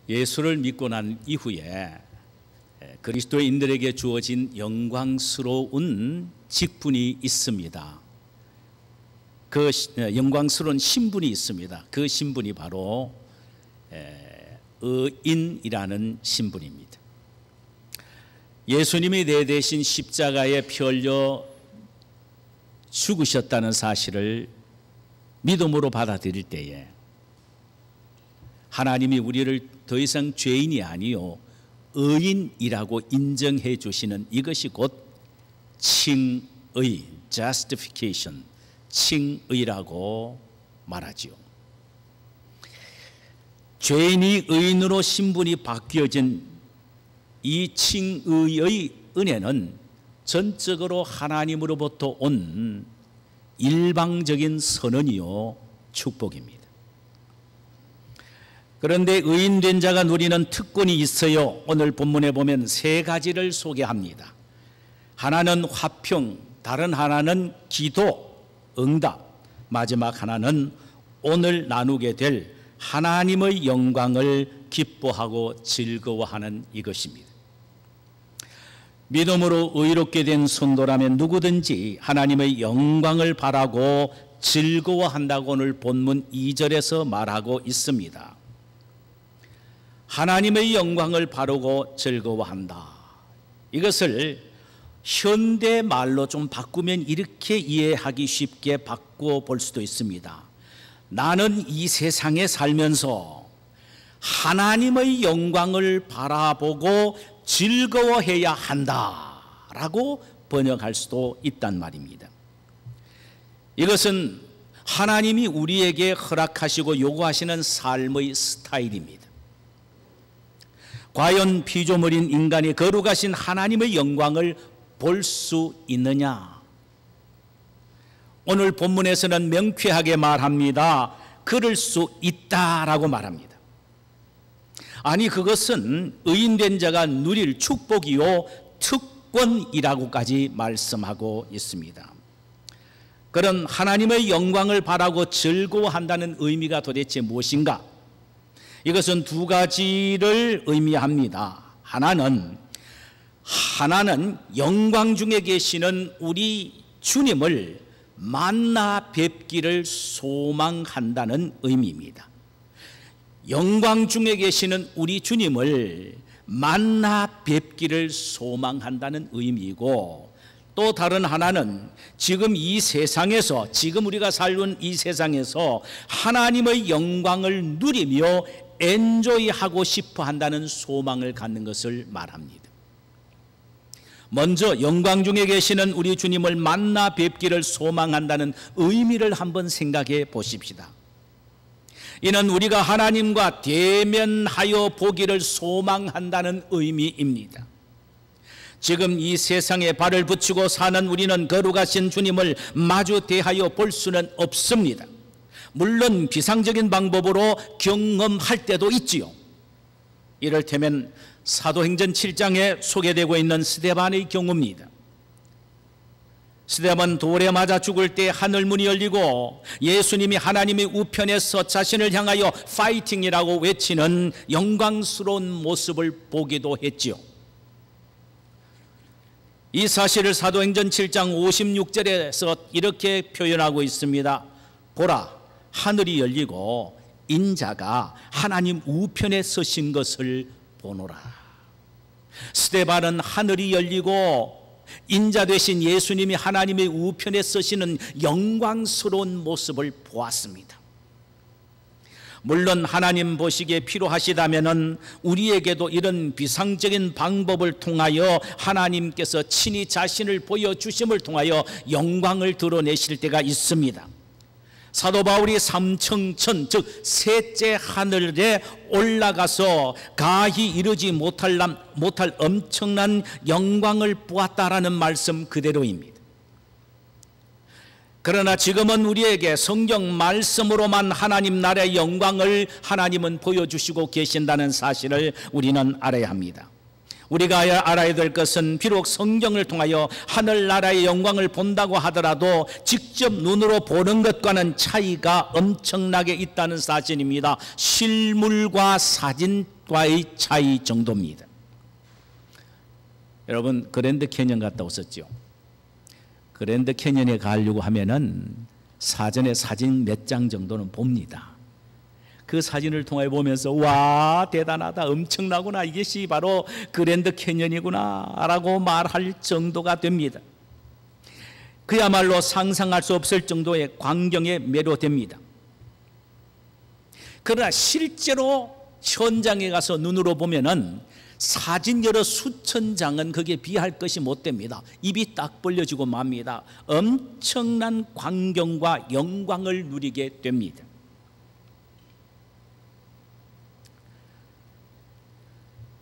예수를 믿고 난 이후에 그리스도인들에게 주어진 영광스러운 직분이 있습니다. 그 영광스러운 신분이 있습니다. 그 신분이 바로 의인이라는 신분입니다. 예수님이 내 대신 십자가에 피 흘려 죽으셨다는 사실을 믿음으로 받아들일 때에 하나님이 우리를 더 이상 죄인이 아니요 의인이라고 인정해 주시는 이것이 곧 칭의, justification, 칭의라고 말하지요. 죄인이 의인으로 신분이 바뀌어진 이 칭의의 은혜는 전적으로 하나님으로부터 온 일방적인 선언이요 축복입니다. 그런데 의인된 자가 누리는 특권이 있어요. 오늘 본문에 보면 세 가지를 소개합니다. 하나는 화평, 다른 하나는 기도, 응답, 마지막 하나는 오늘 나누게 될 하나님의 영광을 기뻐하고 즐거워하는 이것입니다. 믿음으로 의롭게 된 성도라면 누구든지 하나님의 영광을 바라고 즐거워한다고 오늘 본문 2절에서 말하고 있습니다. 하나님의 영광을 바라고 즐거워한다. 이것을 현대 말로 좀 바꾸면 이렇게 이해하기 쉽게 바꿔 볼 수도 있습니다. 나는 이 세상에 살면서 하나님의 영광을 바라보고 즐거워해야 한다라고 번역할 수도 있단 말입니다. 이것은 하나님이 우리에게 허락하시고 요구하시는 삶의 스타일입니다. 과연 피조물인 인간이 거룩하신 하나님의 영광을 볼 수 있느냐? 오늘 본문에서는 명쾌하게 말합니다. 그럴 수 있다라고 말합니다. 아니, 그것은 의인된 자가 누릴 축복이요 특권이라고까지 말씀하고 있습니다. 그런 하나님의 영광을 바라고 즐거워한다는 의미가 도대체 무엇인가? 이것은 두 가지를 의미합니다. 하나는 영광 중에 계시는 우리 주님을 만나 뵙기를 소망한다는 의미입니다. 영광 중에 계시는 우리 주님을 만나 뵙기를 소망한다는 의미이고, 또 다른 하나는 지금 이 세상에서, 지금 우리가 살는 이 세상에서 하나님의 영광을 누리며 엔조이하고 싶어 한다는 소망을 갖는 것을 말합니다. 먼저 영광 중에 계시는 우리 주님을 만나 뵙기를 소망한다는 의미를 한번 생각해 보십시다. 이는 우리가 하나님과 대면하여 보기를 소망한다는 의미입니다. 지금 이 세상에 발을 붙이고 사는 우리는 거룩하신 주님을 마주 대하여 볼 수는 없습니다. 물론 비상적인 방법으로 경험할 때도 있지요. 이를테면 사도행전 7장에 소개되고 있는 스데반의 경우입니다. 스데반 돌에 맞아 죽을 때 하늘문이 열리고 예수님이 하나님의 우편에서 자신을 향하여 파이팅이라고 외치는 영광스러운 모습을 보기도 했지요. 이 사실을 사도행전 7장 56절에서 이렇게 표현하고 있습니다. 보라, 하늘이 열리고 인자가 하나님 우편에 서신 것을 보노라. 스데반은 하늘이 열리고 인자 되신 예수님이 하나님의 우편에 서시는 영광스러운 모습을 보았습니다. 물론 하나님 보시기에 필요하시다면 우리에게도 이런 비상적인 방법을 통하여 하나님께서 친히 자신을 보여주심을 통하여 영광을 드러내실 때가 있습니다. 사도 바울이 삼청천, 즉 셋째 하늘에 올라가서 가히 이르지 못할 엄청난 영광을 보았다라는 말씀 그대로입니다. 그러나 지금은 우리에게 성경 말씀으로만 하나님 나라의 영광을 하나님은 보여주시고 계신다는 사실을 우리는 알아야 합니다. 우리가 알아야 될 것은 비록 성경을 통하여 하늘나라의 영광을 본다고 하더라도 직접 눈으로 보는 것과는 차이가 엄청나게 있다는 사실입니다. 실물과 사진 돛과의 차이 정도입니다. 여러분 그랜드 캐년 갔다 오셨죠? 그랜드 캐년에 가려고 하면은 사전에 사진 몇 장 정도는 봅니다. 그 사진을 통해 보면서 와 대단하다, 엄청나구나, 이것이 바로 그랜드 캐년이구나 라고 말할 정도가 됩니다. 그야말로 상상할 수 없을 정도의 광경에 매료됩니다. 그러나 실제로 현장에 가서 눈으로 보면은 사진 여러 수천 장은 거기에 비할 것이 못 됩니다. 입이 딱 벌려지고 맙니다. 엄청난 광경과 영광을 누리게 됩니다.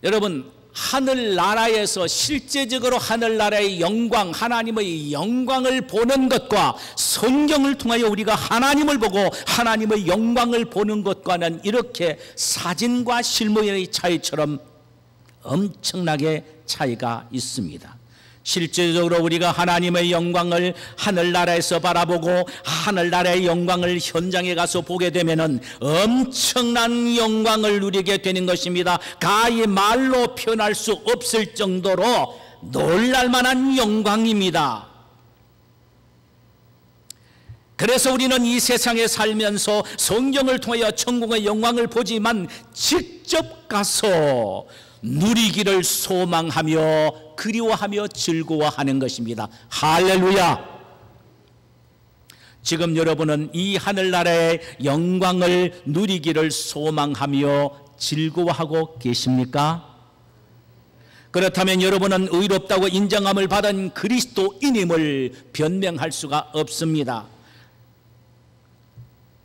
여러분 하늘나라에서 실제적으로 하늘나라의 영광, 하나님의 영광을 보는 것과 성경을 통하여 우리가 하나님을 보고 하나님의 영광을 보는 것과는 이렇게 사진과 실물의 차이처럼 엄청나게 차이가 있습니다. 실제적으로 우리가 하나님의 영광을 하늘나라에서 바라보고 하늘나라의 영광을 현장에 가서 보게 되면은 엄청난 영광을 누리게 되는 것입니다. 가히 말로 표현할 수 없을 정도로 놀랄만한 영광입니다. 그래서 우리는 이 세상에 살면서 성경을 통하여 천국의 영광을 보지만 직접 가서 누리기를 소망하며 그리워하며 즐거워하는 것입니다. 할렐루야! 지금 여러분은 이 하늘나라의 영광을 누리기를 소망하며 즐거워하고 계십니까? 그렇다면 여러분은 의롭다고 인정함을 받은 그리스도인임을 변명할 수가 없습니다.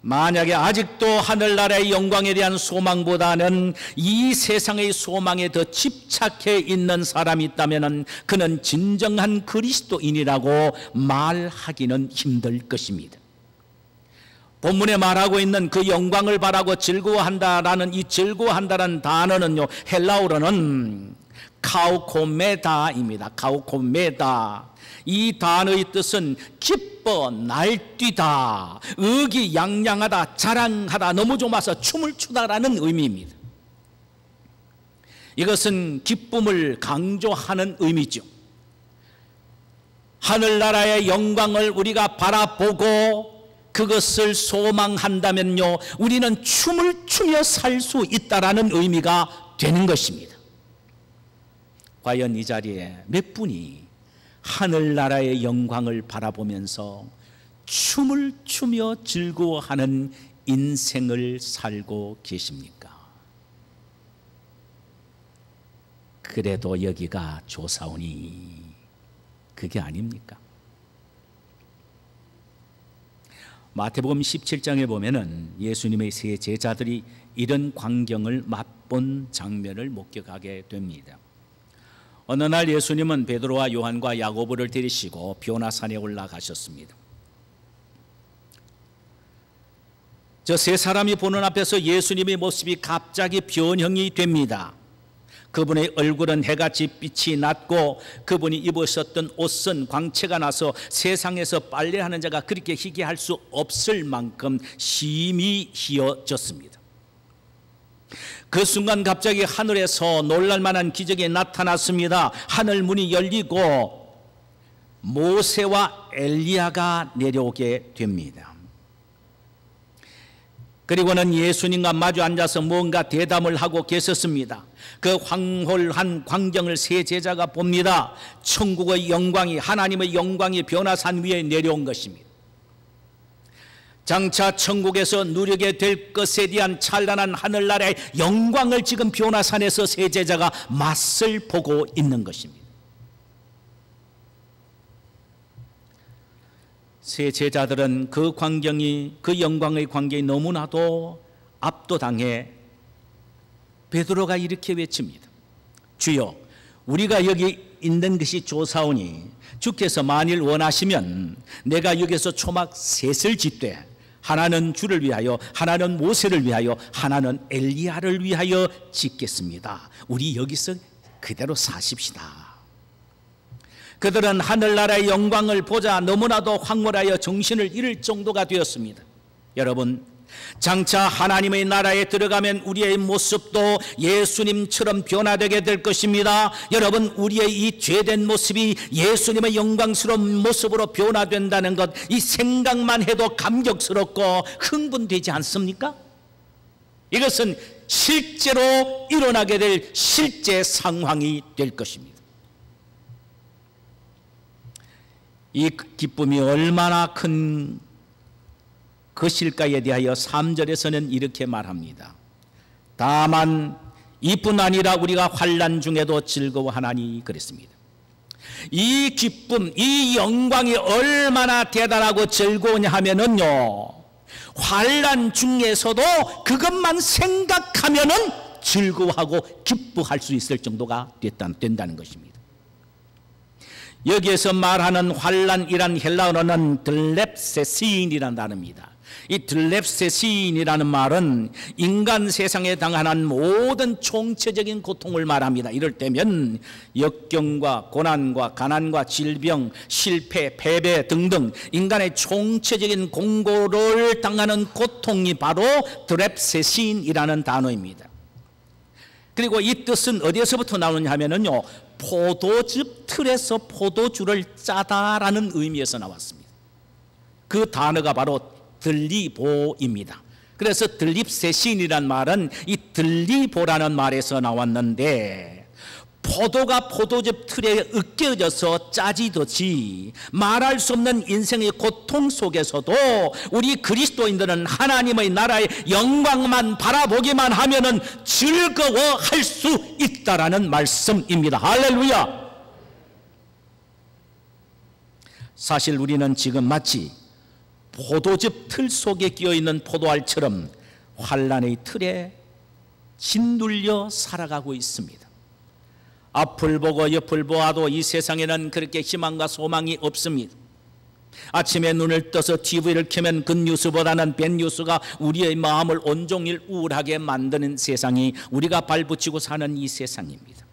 만약에 아직도 하늘나라의 영광에 대한 소망보다는 이 세상의 소망에 더 집착해 있는 사람이 있다면 그는 진정한 그리스도인이라고 말하기는 힘들 것입니다. 본문에 말하고 있는 그 영광을 바라고 즐거워한다라는 이 즐거워한다는 단어는요, 헬라어로는 카우코메다입니다. 카우코메다. 이 단어의 뜻은 기뻐 날뛰다, 의기양양하다, 자랑하다, 너무 좋아서 춤을 추다라는 의미입니다. 이것은 기쁨을 강조하는 의미죠. 하늘나라의 영광을 우리가 바라보고 그것을 소망한다면요, 우리는 춤을 추며 살 수 있다라는 의미가 되는 것입니다. 과연 이 자리에 몇 분이 하늘나라의 영광을 바라보면서 춤을 추며 즐거워하는 인생을 살고 계십니까? 그래도 여기가 조사오니 그게 아닙니까? 마태복음 17장에 보면은 예수님의 세 제자들이 이런 광경을 맛본 장면을 목격하게 됩니다. 어느 날 예수님은 베드로와 요한과 야고보를 데리시고 변화산에 올라가셨습니다. 저 세 사람이 보는 앞에서 예수님의 모습이 갑자기 변형이 됩니다. 그분의 얼굴은 해같이 빛이 났고 그분이 입으셨던 옷은 광채가 나서 세상에서 빨래하는 자가 그렇게 희귀할 수 없을 만큼 심히 희어졌습니다. 그 순간 갑자기 하늘에서 놀랄만한 기적이 나타났습니다. 하늘 문이 열리고 모세와 엘리야가 내려오게 됩니다. 그리고는 예수님과 마주 앉아서 뭔가 대담을 하고 계셨습니다. 그 황홀한 광경을 세 제자가 봅니다. 천국의 영광이, 하나님의 영광이 변화산 위에 내려온 것입니다. 장차 천국에서 누리게 될 것에 대한 찬란한 하늘나라의 영광을 지금 변화산에서 세 제자가 맛을 보고 있는 것입니다. 세 제자들은 그 광경이, 그 영광의 광경이 너무나도 압도당해 베드로가 이렇게 외칩니다. 주여, 우리가 여기 있는 것이 좋사오니 주께서 만일 원하시면 내가 여기서 초막 셋을 짓되 하나는 주를 위하여, 하나는 모세를 위하여, 하나는 엘리야를 위하여 짓겠습니다. 우리 여기서 그대로 사십시다. 그들은 하늘나라의 영광을 보자 너무나도 황홀하여 정신을 잃을 정도가 되었습니다. 여러분, 장차 하나님의 나라에 들어가면 우리의 모습도 예수님처럼 변화되게 될 것입니다. 여러분, 우리의 이 죄된 모습이 예수님의 영광스러운 모습으로 변화된다는 것, 이 생각만 해도 감격스럽고 흥분되지 않습니까? 이것은 실제로 일어나게 될 실제 상황이 될 것입니다. 이 기쁨이 얼마나 큰 것일까에 대하여 3절에서는 이렇게 말합니다. 다만 이뿐 아니라 우리가 환난 중에도 즐거워하나니 그랬습니다. 이 기쁨, 이 영광이 얼마나 대단하고 즐거우냐 하면은요, 환난 중에서도 그것만 생각하면은 즐거워하고 기뻐할 수 있을 정도가 된다는 것입니다. 여기에서 말하는 환난이란 헬라어는 들렙세시인이라는 단어입니다. 이 들렙세시인이라는 말은 인간 세상에 당하는 모든 총체적인 고통을 말합니다. 이럴 때면 역경과 고난과 가난과 질병, 실패, 패배 등등 인간의 총체적인 공고를 당하는 고통이 바로 들렙세시인이라는 단어입니다. 그리고 이 뜻은 어디에서부터 나오느냐 하면은요, 포도즙 틀에서 포도주를 짜다라는 의미에서 나왔습니다. 그 단어가 바로 들리보입니다. 그래서 들립세신이란 말은 이 들리보라는 말에서 나왔는데, 포도가 포도즙 틀에 으깨어져서 짜지듯이 말할 수 없는 인생의 고통 속에서도 우리 그리스도인들은 하나님의 나라의 영광만 바라보기만 하면은 즐거워할 수 있다라는 말씀입니다. 할렐루야! 사실 우리는 지금 마치 포도즙 틀 속에 끼어있는 포도알처럼 환난의 틀에 짓눌려 살아가고 있습니다. 앞을 보고 옆을 보아도 이 세상에는 그렇게 희망과 소망이 없습니다. 아침에 눈을 떠서 TV를 켜면 굿뉴스보다는 밴뉴스가 우리의 마음을 온종일 우울하게 만드는 세상이 우리가 발붙이고 사는 이 세상입니다.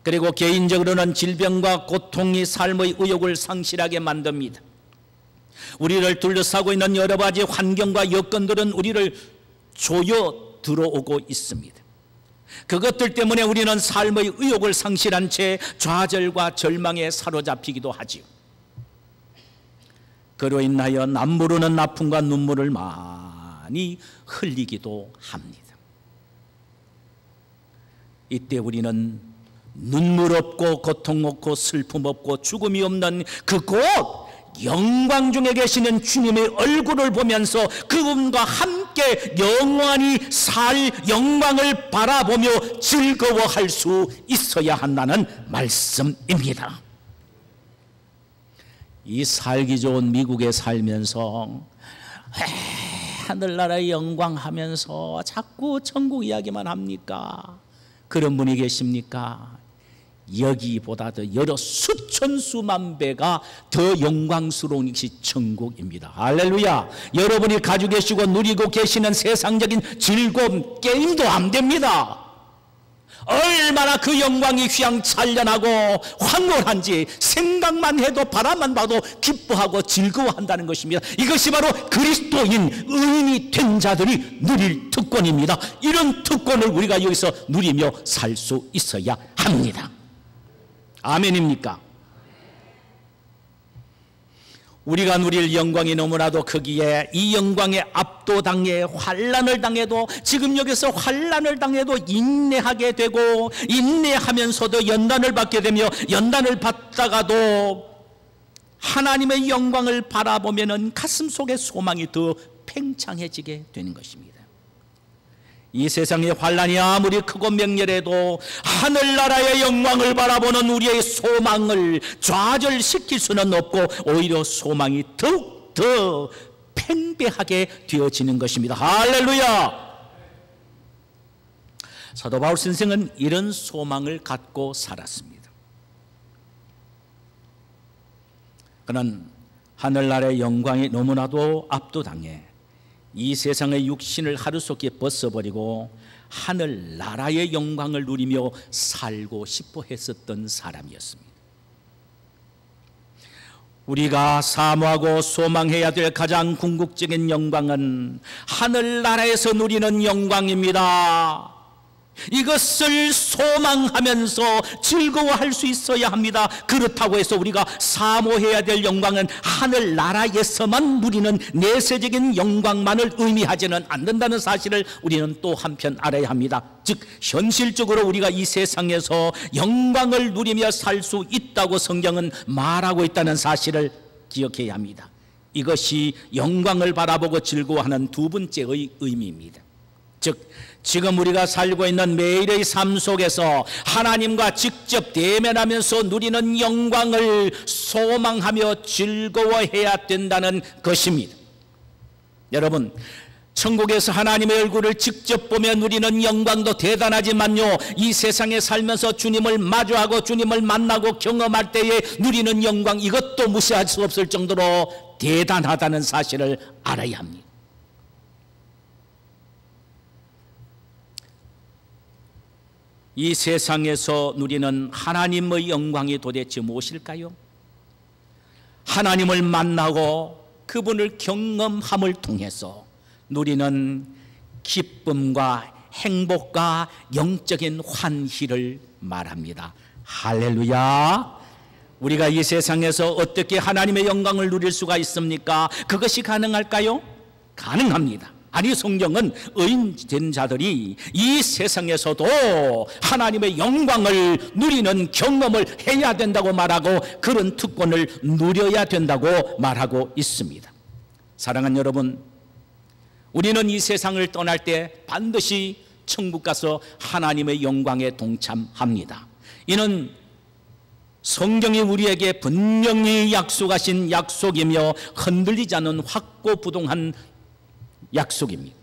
그리고 개인적으로는 질병과 고통이 삶의 의욕을 상실하게 만듭니다. 우리를 둘러싸고 있는 여러 가지 환경과 여건들은 우리를 조여 들어오고 있습니다. 그것들 때문에 우리는 삶의 의욕을 상실한 채 좌절과 절망에 사로잡히기도 하지요. 그로 인하여 남모르는 아픔과 눈물을 많이 흘리기도 합니다. 이때 우리는 눈물 없고 고통 없고 슬픔 없고 죽음이 없는 그곳 영광 중에 계시는 주님의 얼굴을 보면서 그분과 함께 영원히 살 영광을 바라보며 즐거워할 수 있어야 한다는 말씀입니다. 이 살기 좋은 미국에 살면서 하늘나라의 영광 하면서 자꾸 천국 이야기만 합니까? 그런 분이 계십니까? 여기보다도 여러 수천 수만 배가 더 영광스러운 것이 천국입니다. 할렐루야! 여러분이 가지고 계시고 누리고 계시는 세상적인 즐거움 게임도 안 됩니다. 얼마나 그 영광이 휘황찬란하고 황홀한지 생각만 해도 바라만 봐도 기뻐하고 즐거워한다는 것입니다. 이것이 바로 그리스도인 의인이 된 자들이 누릴 특권입니다. 이런 특권을 우리가 여기서 누리며 살 수 있어야 합니다. 아멘입니까? 우리가 누릴 영광이 너무나도 크기에 이 영광에 압도당해 환난을 당해도, 지금 여기서 환난을 당해도 인내하게 되고, 인내하면서도 연단을 받게 되며, 연단을 받다가도 하나님의 영광을 바라보면은 가슴 속에 소망이 더 팽창해지게 되는 것입니다. 이 세상의 환난이 아무리 크고 맹렬해도 하늘나라의 영광을 바라보는 우리의 소망을 좌절시킬 수는 없고 오히려 소망이 더욱 더 팽배하게 되어지는 것입니다. 할렐루야! 사도 바울 선생은 이런 소망을 갖고 살았습니다. 그는 하늘나라의 영광이 너무나도 압도당해 이 세상의 육신을 하루속히 벗어버리고 하늘나라의 영광을 누리며 살고 싶어 했었던 사람이었습니다. 우리가 사모하고 소망해야 될 가장 궁극적인 영광은 하늘나라에서 누리는 영광입니다. 이것을 소망하면서 즐거워할 수 있어야 합니다. 그렇다고 해서 우리가 사모해야 될 영광은 하늘나라에서만 누리는 내세적인 영광만을 의미하지는 않는다는 사실을 우리는 또 한편 알아야 합니다. 즉 현실적으로 우리가 이 세상에서 영광을 누리며 살 수 있다고 성경은 말하고 있다는 사실을 기억해야 합니다. 이것이 영광을 바라보고 즐거워하는 두 번째의 의미입니다. 즉 지금 우리가 살고 있는 매일의 삶 속에서 하나님과 직접 대면하면서 누리는 영광을 소망하며 즐거워해야 된다는 것입니다. 여러분, 천국에서 하나님의 얼굴을 직접 보며 누리는 영광도 대단하지만요, 이 세상에 살면서 주님을 마주하고 주님을 만나고 경험할 때에 누리는 영광, 이것도 무시할 수 없을 정도로 대단하다는 사실을 알아야 합니다. 이 세상에서 누리는 하나님의 영광이 도대체 무엇일까요? 하나님을 만나고 그분을 경험함을 통해서 누리는 기쁨과 행복과 영적인 환희를 말합니다. 할렐루야! 우리가 이 세상에서 어떻게 하나님의 영광을 누릴 수가 있습니까? 그것이 가능할까요? 가능합니다. 아니, 성경은 의인된 자들이 이 세상에서도 하나님의 영광을 누리는 경험을 해야 된다고 말하고 그런 특권을 누려야 된다고 말하고 있습니다. 사랑하는 여러분, 우리는 이 세상을 떠날 때 반드시 천국 가서 하나님의 영광에 동참합니다. 이는 성경이 우리에게 분명히 약속하신 약속이며 흔들리지 않는 확고부동한 약속입니다.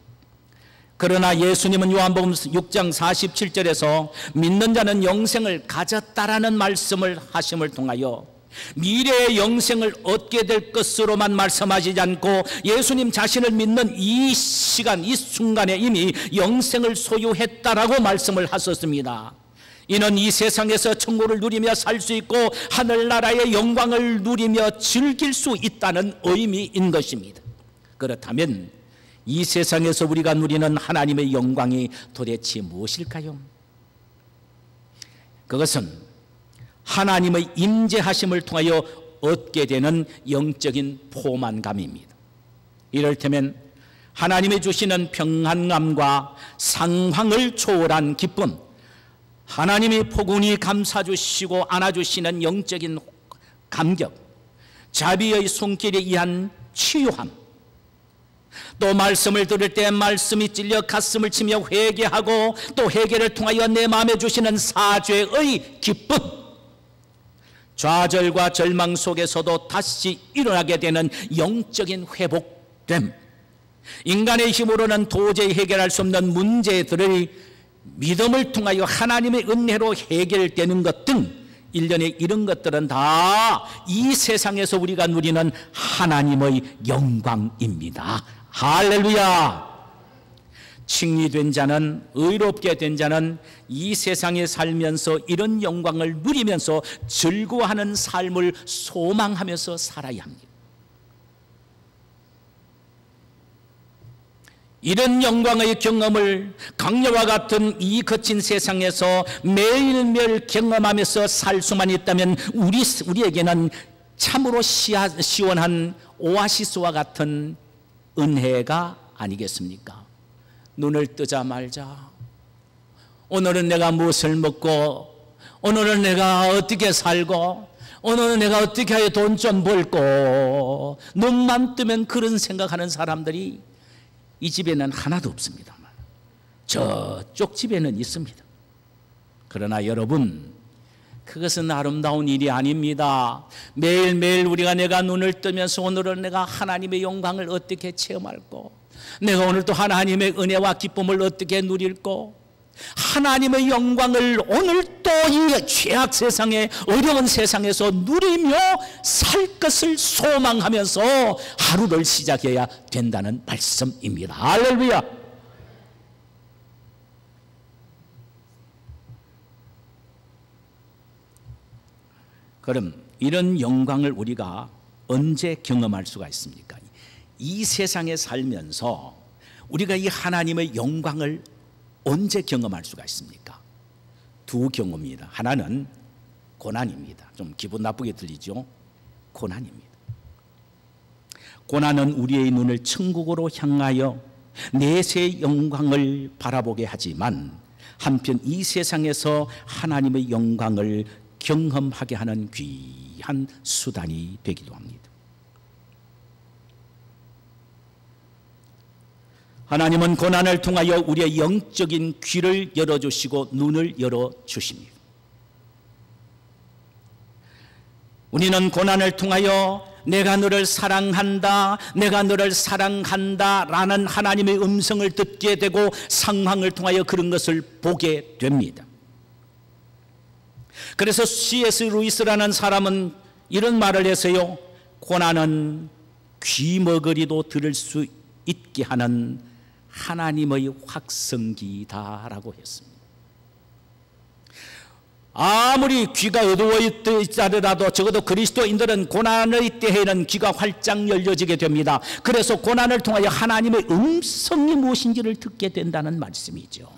그러나 예수님은 요한복음 6장 47절에서 믿는 자는 영생을 가졌다라는 말씀을 하심을 통하여 미래의 영생을 얻게 될 것으로만 말씀하시지 않고 예수님 자신을 믿는 이 시간, 이 순간에 이미 영생을 소유했다라고 말씀을 하셨습니다. 이는 이 세상에서 천국을 누리며 살 수 있고 하늘나라의 영광을 누리며 즐길 수 있다는 의미인 것입니다. 그렇다면 이 세상에서 우리가 누리는 하나님의 영광이 도대체 무엇일까요? 그것은 하나님의 임재하심을 통하여 얻게 되는 영적인 포만감입니다. 이를테면 하나님이 주시는 평안감과 상황을 초월한 기쁨, 하나님이 포근히 감싸주시고 안아주시는 영적인 감격, 자비의 손길에 의한 치유함, 또 말씀을 들을 때 말씀이 찔려 가슴을 치며 회개하고 또 회개를 통하여 내 마음에 주시는 사죄의 기쁨, 좌절과 절망 속에서도 다시 일어나게 되는 영적인 회복됨, 인간의 힘으로는 도저히 해결할 수 없는 문제들을 믿음을 통하여 하나님의 은혜로 해결되는 것 등 일련의 이런 것들은 다 이 세상에서 우리가 누리는 하나님의 영광입니다. 할렐루야! 칭의된 자는, 의롭게 된 자는 이 세상에 살면서 이런 영광을 누리면서 즐거워하는 삶을 소망하면서 살아야 합니다. 이런 영광의 경험을 강야와 같은 이 거친 세상에서 매일매일 경험하면서 살 수만 있다면 우리에게는 참으로 시원한 오아시스와 같은 은혜가 아니겠습니까? 눈을 뜨자 말자 오늘은 내가 무엇을 먹고, 오늘은 내가 어떻게 살고, 오늘은 내가 어떻게 하여 돈 좀 벌고, 눈만 뜨면 그런 생각하는 사람들이 이 집에는 하나도 없습니다만 저쪽 집에는 있습니다. 그러나 여러분, 그것은 아름다운 일이 아닙니다. 매일매일 우리가 내가 눈을 뜨면서 오늘은 내가 하나님의 영광을 어떻게 체험할고, 내가 오늘 또 하나님의 은혜와 기쁨을 어떻게 누릴고, 하나님의 영광을 오늘 또 이 죄악 세상에, 어려운 세상에서 누리며 살 것을 소망하면서 하루를 시작해야 된다는 말씀입니다. 할렐루야! 그럼 이런 영광을 우리가 언제 경험할 수가 있습니까? 이 세상에 살면서 우리가 이 하나님의 영광을 언제 경험할 수가 있습니까? 두 경험입니다. 하나는 고난입니다. 좀 기분 나쁘게 들리죠? 고난입니다. 고난은 우리의 눈을 천국으로 향하여 내세의 영광을 바라보게 하지만 한편 이 세상에서 하나님의 영광을 경험하게 하는 귀한 수단이 되기도 합니다. 하나님은 고난을 통하여 우리의 영적인 귀를 열어주시고 눈을 열어주십니다. 우리는 고난을 통하여 내가 너를 사랑한다, 내가 너를 사랑한다 라는 하나님의 음성을 듣게 되고 상황을 통하여 그런 것을 보게 됩니다. 그래서 C.S. 루이스라는 사람은 이런 말을 했어요. 고난은 귀머거리도 들을 수 있게 하는 하나님의 확성기다라고 했습니다. 아무리 귀가 어두워 있더라도 적어도 그리스도인들은 고난의 때에는 귀가 활짝 열려지게 됩니다. 그래서 고난을 통하여 하나님의 음성이 무엇인지를 듣게 된다는 말씀이죠.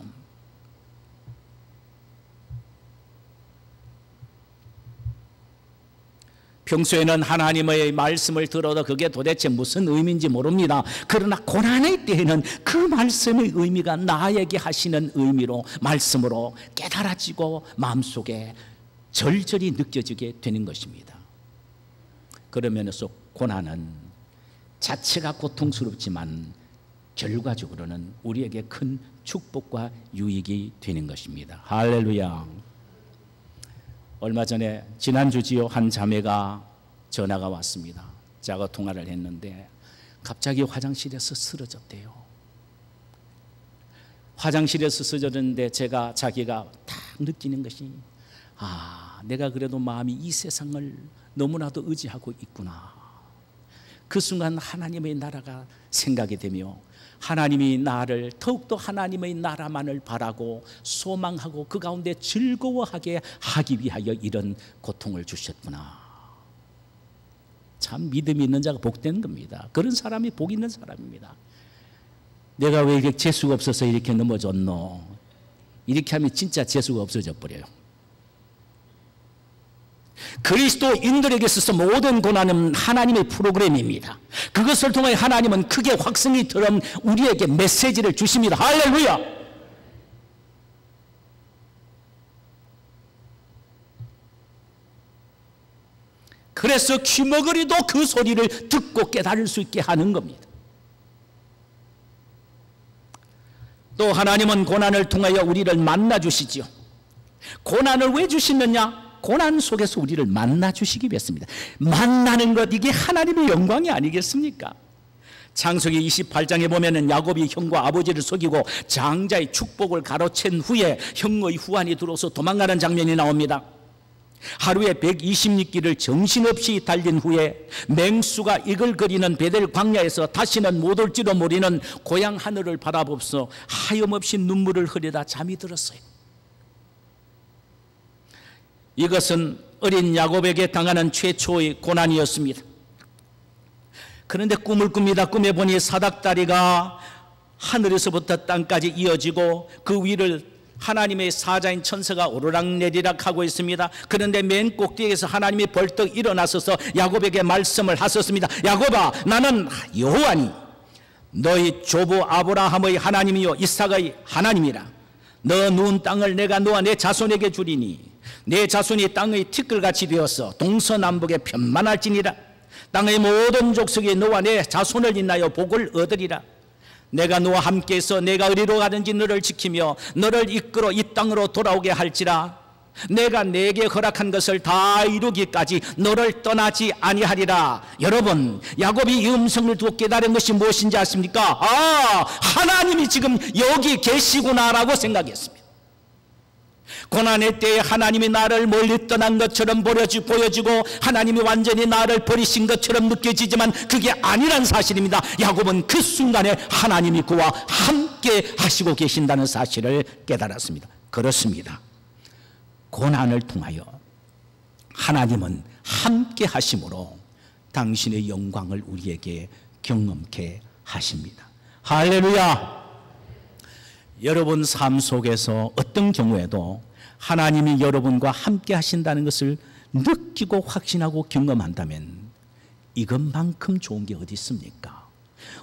평소에는 하나님의 말씀을 들어도 그게 도대체 무슨 의미인지 모릅니다. 그러나 고난의 때에는 그 말씀의 의미가 나에게 하시는 의미로 말씀으로 깨달아지고 마음속에 절절히 느껴지게 되는 것입니다. 그런 면에서 고난은 자체가 고통스럽지만 결과적으로는 우리에게 큰 축복과 유익이 되는 것입니다. 할렐루야. 얼마 전에 지난주지요 한 자매가 전화가 왔습니다. 제가 통화를 했는데 갑자기 화장실에서 쓰러졌대요. 화장실에서 쓰러졌는데 자기가 딱 느끼는 것이 내가 그래도 마음이 이 세상을 너무나도 의지하고 있구나. 그 순간 하나님의 나라가 생각이 되며 하나님이 나를 더욱더 하나님의 나라만을 바라고 소망하고 그 가운데 즐거워하게 하기 위하여 이런 고통을 주셨구나. 참 믿음이 있는 자가 복된 겁니다. 그런 사람이 복 있는 사람입니다. 내가 왜 이렇게 재수가 없어서 이렇게 넘어졌노? 이렇게 하면 진짜 재수가 없어져 버려요. 그리스도인들에게 있어서 모든 고난은 하나님의 프로그램입니다. 그것을 통해 하나님은 크게 확성이처럼 우리에게 메시지를 주십니다. 할렐루야. 그래서 귀머거리도 그 소리를 듣고 깨달을 수 있게 하는 겁니다. 또 하나님은 고난을 통하여 우리를 만나 주시지요. 고난을 왜 주시느냐? 고난 속에서 우리를 만나 주시기 위해서입니다. 만나는 것, 이게 하나님의 영광이 아니겠습니까? 창세기 28장에 보면은 야곱이 형과 아버지를 속이고 장자의 축복을 가로챈 후에 형의 후환이 들어서 도망가는 장면이 나옵니다. 하루에 120리길을 정신없이 달린 후에 맹수가 이글거리는 베델 광야에서 다시는 못 올지도 모르는 고향 하늘을 바라보면서 하염없이 눈물을 흘리다 잠이 들었어요. 이것은 어린 야곱에게 당하는 최초의 고난이었습니다. 그런데 꿈을 꿉니다. 꿈에 보니 사닥다리가 하늘에서부터 땅까지 이어지고 그 위를 하나님의 사자인 천사가 오르락내리락 하고 있습니다. 그런데 맨 꼭대기에서 하나님이 벌떡 일어나셔서 야곱에게 말씀을 하셨습니다. 야곱아, 나는 여호와니 너희 조부 아브라함의 하나님이요 이삭의 하나님이라. 너 누운 땅을 내가 너와 내 자손에게 주리니 내 자손이 땅의 티끌같이 되어서 동서남북에 편만할지니라. 땅의 모든 족속이 너와 내 자손을 인하여 복을 얻으리라. 내가 너와 함께해서 내가 어디로 가든지 너를 지키며 너를 이끌어 이 땅으로 돌아오게 할지라. 내가 내게 허락한 것을 다 이루기까지 너를 떠나지 아니하리라. 여러분, 야곱이 이 음성을 두고 깨달은 것이 무엇인지 아십니까? 하나님이 지금 여기 계시구나라고 생각했습니다. 고난의 때에 하나님이 나를 멀리 떠난 것처럼 보여지고 하나님이 완전히 나를 버리신 것처럼 느껴지지만 그게 아니란 사실입니다. 야곱은 그 순간에 하나님이 그와 함께 하시고 계신다는 사실을 깨달았습니다. 그렇습니다. 고난을 통하여 하나님은 함께 하심으로 당신의 영광을 우리에게 경험케 하십니다. 할렐루야! 여러분 삶 속에서 어떤 경우에도 하나님이 여러분과 함께 하신다는 것을 느끼고 확신하고 경험한다면 이것만큼 좋은 게 어디 있습니까?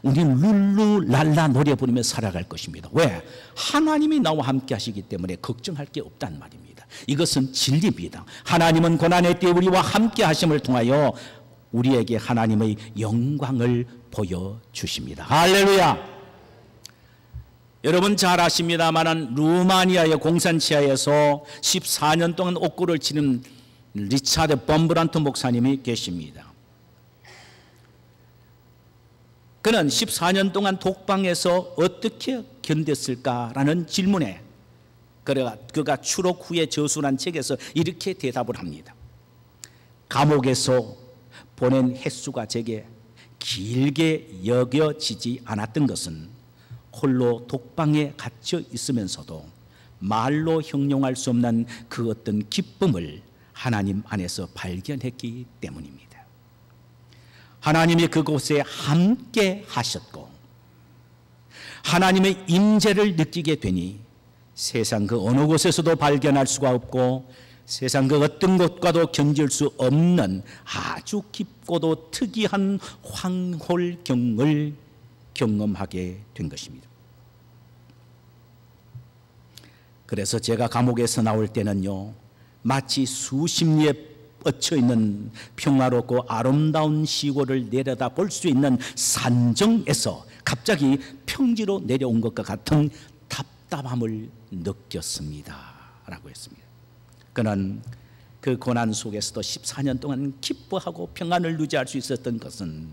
우리는 룰루랄라 노래 부르며 살아갈 것입니다. 왜? 하나님이 나와 함께 하시기 때문에 걱정할 게 없단 말입니다. 이것은 진리입니다. 하나님은 고난의 때 우리와 함께 하심을 통하여 우리에게 하나님의 영광을 보여주십니다. 할렐루야! 여러분 잘 아십니다만 루마니아의 공산치하에서 14년 동안 옥고를 치는 리차드 범브란트 목사님이 계십니다. 그는 14년 동안 독방에서 어떻게 견뎠을까라는 질문에 그가 추록 후에 저술한 책에서 이렇게 대답을 합니다. 감옥에서 보낸 횟수가 제게 길게 여겨지지 않았던 것은 홀로 독방에 갇혀 있으면서도 말로 형용할 수 없는 그 어떤 기쁨을 하나님 안에서 발견했기 때문입니다. 하나님이 그곳에 함께 하셨고 하나님의 임재를 느끼게 되니 세상 그 어느 곳에서도 발견할 수가 없고 세상 그 어떤 곳과도 견질 수 없는 아주 깊고도 특이한 황홀경을 경험하게 된 것입니다. 그래서 제가 감옥에서 나올 때는요, 마치 수십 리에 뻗쳐 있는 평화롭고 아름다운 시골을 내려다 볼 수 있는 산정에서 갑자기 평지로 내려온 것과 같은 답답함을 느꼈습니다 라고 했습니다. 그는 그 고난 속에서도 14년 동안 기뻐하고 평안을 유지할 수 있었던 것은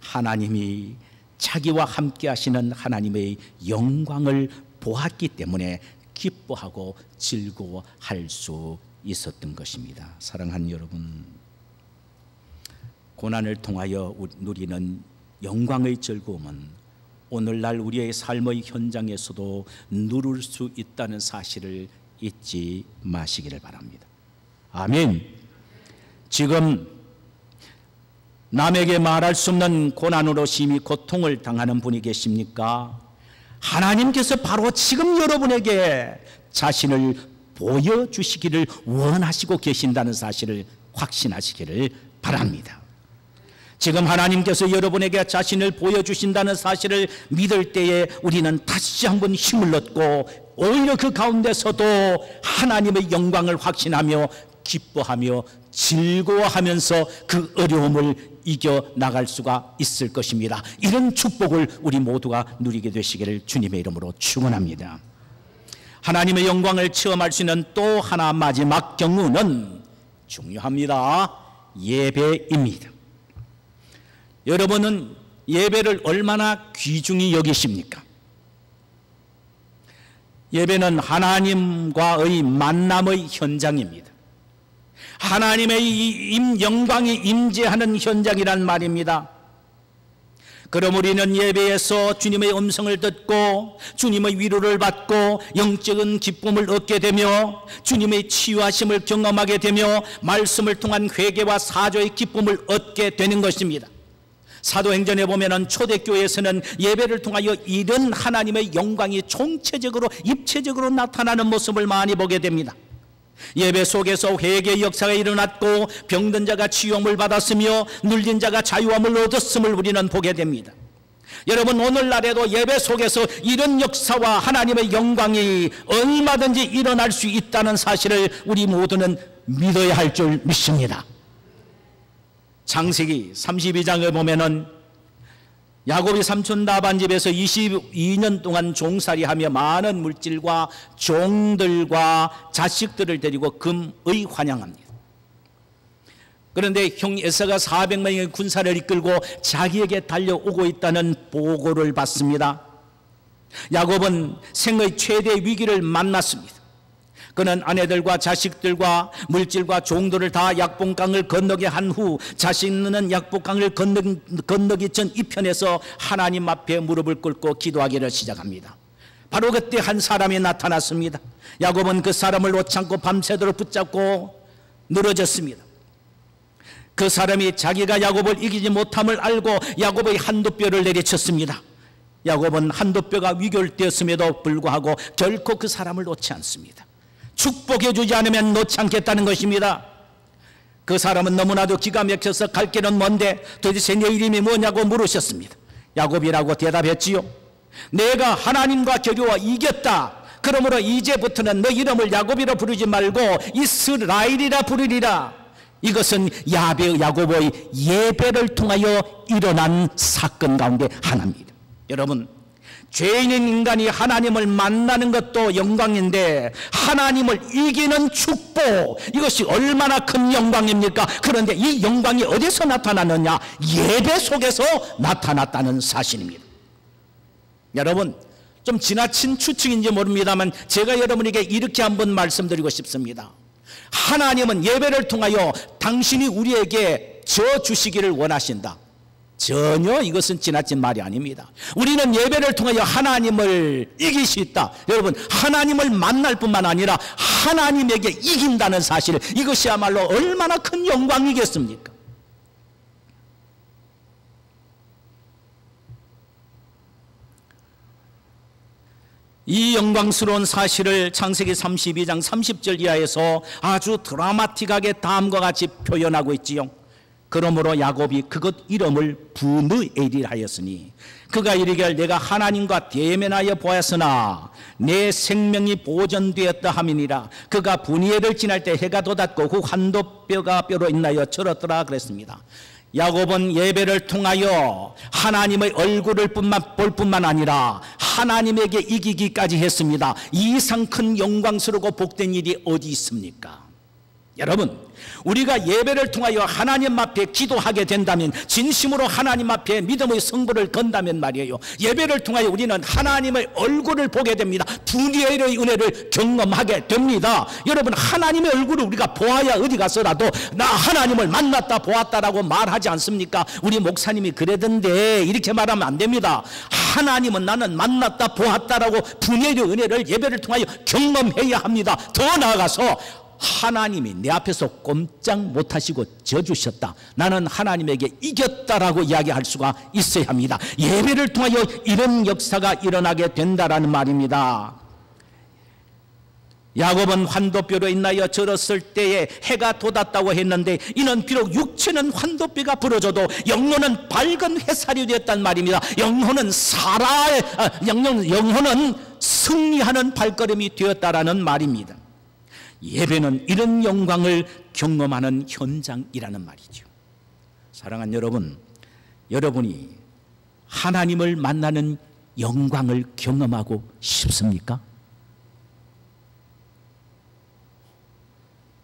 하나님이 자기와 함께 하시는 하나님의 영광을 보았기 때문에 기뻐하고 즐거워할 수 있었던 것입니다. 사랑하는 여러분, 고난을 통하여 누리는 영광의 즐거움은 오늘날 우리의 삶의 현장에서도 누릴 수 있다는 사실을 잊지 마시기를 바랍니다. 아멘. 지금 남에게 말할 수 없는 고난으로 심히 고통을 당하는 분이 계십니까? 하나님께서 바로 지금 여러분에게 자신을 보여주시기를 원하시고 계신다는 사실을 확신하시기를 바랍니다. 지금 하나님께서 여러분에게 자신을 보여주신다는 사실을 믿을 때에 우리는 다시 한번 힘을 얻고 오히려 그 가운데서도 하나님의 영광을 확신하며 기뻐하며 즐거워하면서 그 어려움을 이겨나갈 수가 있을 것입니다. 이런 축복을 우리 모두가 누리게 되시기를 주님의 이름으로 축원합니다. 하나님의 영광을 체험할 수 있는 또 하나 마지막 경우는 중요합니다. 예배입니다. 여러분은 예배를 얼마나 귀중히 여기십니까? 예배는 하나님과의 만남의 현장입니다. 하나님의 영광이 임재하는 현장이란 말입니다. 그럼 우리는 예배에서 주님의 음성을 듣고 주님의 위로를 받고 영적인 기쁨을 얻게 되며 주님의 치유하심을 경험하게 되며 말씀을 통한 회개와 사죄의 기쁨을 얻게 되는 것입니다. 사도행전에 보면은 초대교회에서는 예배를 통하여 이런 하나님의 영광이 총체적으로 입체적으로 나타나는 모습을 많이 보게 됩니다. 예배 속에서 회개의 역사가 일어났고 병든 자가 치유함을 받았으며 눌린 자가 자유함을 얻었음을 우리는 보게 됩니다. 여러분, 오늘날에도 예배 속에서 이런 역사와 하나님의 영광이 얼마든지 일어날 수 있다는 사실을 우리 모두는 믿어야 할 줄 믿습니다. 창세기 32장에 보면은 야곱이 삼촌 라반 집에서 22년 동안 종살이하며 많은 물질과 종들과 자식들을 데리고 금의 환영합니다. 그런데 형 에서가 400명의 군사를 이끌고 자기에게 달려오고 있다는 보고를 받습니다. 야곱은 생의 최대 위기를 만났습니다. 그는 아내들과 자식들과 물질과 종들을 다 약봉강을 건너게 한 후 자신은 약봉강을 건너기 전 이편에서 하나님 앞에 무릎을 꿇고 기도하기를 시작합니다. 바로 그때 한 사람이 나타났습니다. 야곱은 그 사람을 못 참고 밤새도록 붙잡고 늘어졌습니다. 그 사람이 자기가 야곱을 이기지 못함을 알고 야곱의 한두 뼈를 내리쳤습니다. 야곱은 한두 뼈가 위결되었음에도 불구하고 결코 그 사람을 놓지 않습니다. 축복해 주지 않으면 놓지 않겠다는 것입니다. 그 사람은 너무나도 기가 막혀서 갈 길은 먼데 도대체 내 이름이 뭐냐고 물으셨습니다. 야곱이라고 대답했지요. 내가 하나님과 겨루어 이겼다. 그러므로 이제부터는 너 이름을 야곱이라 부르지 말고 이스라엘이라 부르리라. 이것은 야곱의 예배를 통하여 일어난 사건 가운데 하나입니다. 여러분, 죄인인 인간이 하나님을 만나는 것도 영광인데 하나님을 이기는 축복, 이것이 얼마나 큰 영광입니까? 그런데 이 영광이 어디서 나타나느냐? 예배 속에서 나타났다는 사실입니다. 여러분, 좀 지나친 추측인지 모릅니다만 제가 여러분에게 이렇게 한번 말씀드리고 싶습니다. 하나님은 예배를 통하여 당신이 우리에게 져 주시기를 원하신다. 전혀 이것은 지나친 말이 아닙니다. 우리는 예배를 통하여 하나님을 이길 수 있다. 여러분, 하나님을 만날 뿐만 아니라 하나님에게 이긴다는 사실, 이것이야말로 얼마나 큰 영광이겠습니까? 이 영광스러운 사실을 창세기 32장 30절 이하에서 아주 드라마틱하게 다음과 같이 표현하고 있지요. 그러므로 야곱이 그것 이름을 브누엘이라 하였으니 그가 이르기를 내가 하나님과 대면하여 보았으나 내 생명이 보존되었다 함이니라. 그가 브누엘을 지날 때 해가 돋았고 그 한두 뼈가 뼈로 인하여 절었더라 그랬습니다. 야곱은 예배를 통하여 하나님의 얼굴을 볼 뿐만 아니라 하나님에게 이기기까지 했습니다. 이 이상 큰 영광스럽고 복된 일이 어디 있습니까? 여러분, 우리가 예배를 통하여 하나님 앞에 기도하게 된다면, 진심으로 하나님 앞에 믿음의 승부를 건다면 말이에요, 예배를 통하여 우리는 하나님의 얼굴을 보게 됩니다. 분이의 은혜를 경험하게 됩니다. 여러분, 하나님의 얼굴을 우리가 보아야 어디 가서라도 나 하나님을 만났다 보았다라고 말하지 않습니까? 우리 목사님이 그러던데 이렇게 말하면 안 됩니다. 하나님은 나는 만났다 보았다라고 분이의 은혜를 예배를 통하여 경험해야 합니다. 더 나아가서 하나님이 내 앞에서 꼼짝 못하시고 져주셨다, 나는 하나님에게 이겼다라고 이야기할 수가 있어야 합니다. 예배를 통하여 이런 역사가 일어나게 된다라는 말입니다. 야곱은 환도뼈로 인하여 절었을 때에 해가 돋았다고 했는데 이는 비록 육체는 환도뼈가 부러져도 영혼은 밝은 햇살이 되었단 말입니다. 영혼은 영혼은 승리하는 발걸음이 되었다라는 말입니다. 예배는 이런 영광을 경험하는 현장이라는 말이죠. 사랑하는 여러분, 여러분이 하나님을 만나는 영광을 경험하고 싶습니까?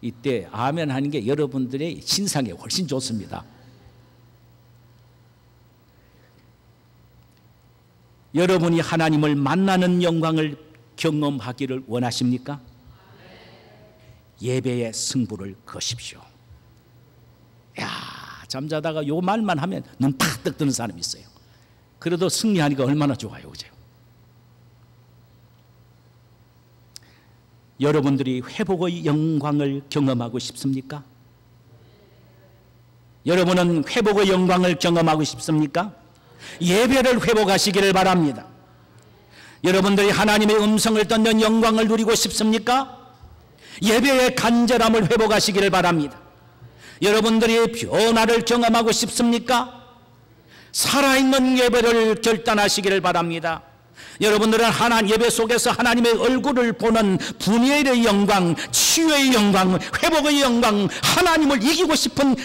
이때 아멘 하는 게 여러분들의 신상에 훨씬 좋습니다. 여러분이 하나님을 만나는 영광을 경험하기를 원하십니까? 예배의 승부를 거십시오. 야, 잠자다가 요 말만 하면 눈 팍 뜨는 사람이 있어요. 그래도 승리하니까 얼마나 좋아요, 그죠? 여러분들이 회복의 영광을 경험하고 싶습니까? 여러분은 회복의 영광을 경험하고 싶습니까? 예배를 회복하시기를 바랍니다. 여러분들이 하나님의 음성을 듣는 영광을 누리고 싶습니까? 예배의 간절함을 회복하시기를 바랍니다. 여러분들이 변화를 경험하고 싶습니까? 살아있는 예배를 결단하시기를 바랍니다. 여러분들은 예배 속에서 하나님의 얼굴을 보는 분이의 영광, 치유의 영광, 회복의 영광, 하나님을 이기고 싶은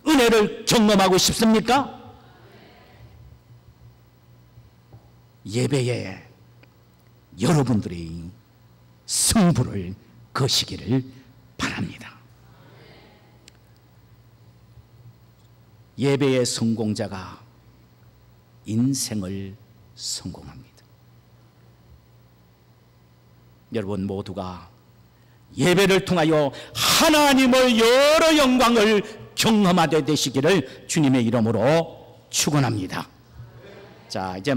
은혜를 경험하고 싶습니까? 예배에 여러분들이 승부를 거시기를 바랍니다. 예배의 성공자가 인생을 성공합니다. 여러분 모두가 예배를 통하여 하나님의 여러 영광을 경험하게 되시기를 주님의 이름으로 축원합니다. 자, 이제